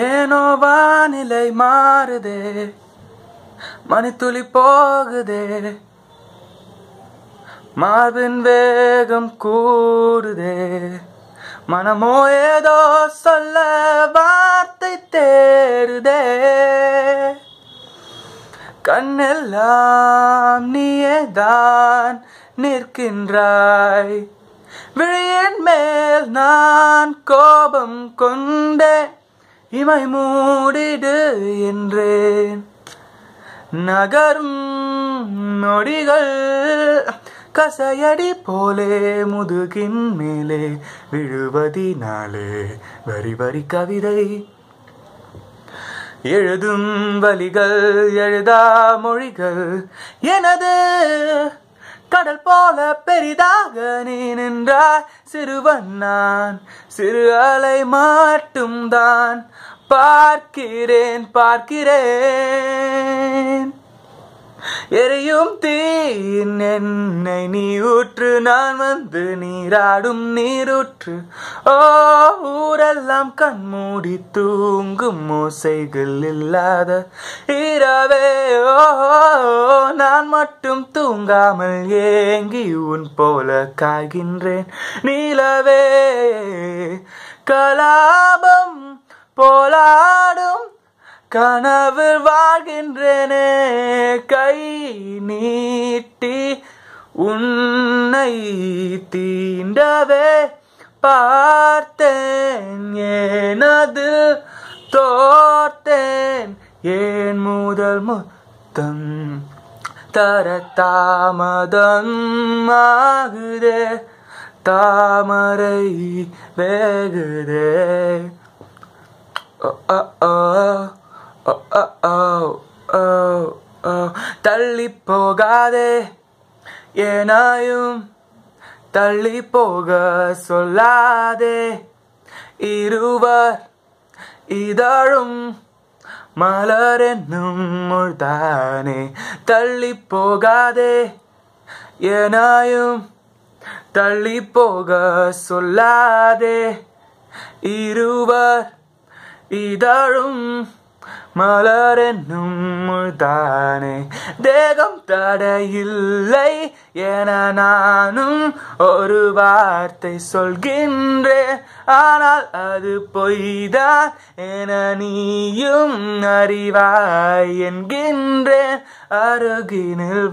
ஏனோ வானிலை மாறுதே, மணித்துளி போகுதே, மார்பின் வேகம் கூடுதே, மனமோ ஏதோ சொல்ல வார்த்தை தேடுதே. கண்ணெல்லாம் நீயேதான் நிற்கின்றாய், விழியின் மேல் நான் கோபம் கொண்டேன், இமை மூடிடு என்றேன். நகரும் நொடிகள் கசையடி போலே முதுகின் மேலே விழுவதினாலே வரி வரி கவிதை எழுதும் வலிகள் எழுதா மொழிகள். எனது கடல் போல பெரிதாக நீ நின்றாய், சிறுவன் நான் சிறு அலை மட்டும் தான் பார்க்கிறேன் பார்க்கிறேன். எரியும் தீயின் என்னை நீ ஊற்று, நான் வந்து நீராடும் நீரூற்று. ஓ ஊரெல்லாம் கண்மூடி தூங்கும் ஓசைகள் இல்லாத இரவே, ஓ நான் மட்டும் தூங்காமல் ஏங்கி உன் போல காய்கின்றேன் நிலவே. கலாபம் போலாடும் கனவில் வாழ்கின்றேனே, கை நீட்டி உன்னை தீண்டவே பார்த்தேன், ஏனது தோர்த்தேன், ஏன் முதல் முத்தம் தர தாமதம் ஆகுதே, தாமரை வேகுதே. தள்ளி போகாதே, ஏனாயும் தள்ளி போக சொல்லாதே. இருவர் இதழும் மலர் என்னும் முள்தானே. தள்ளி போகாதே, ஏனாயும் தள்ளி போக சொல்லாதே. இருவர் இதழும் மலர் என்னும் முள்தானே. தேகம் தடையில்லை என நானும் ஒரு வார்த்தை சொல்கின்றேன், ஆனால் அது பொய்தான் என நீயும் அறிவாய் என்கின்றேன். அருகினில்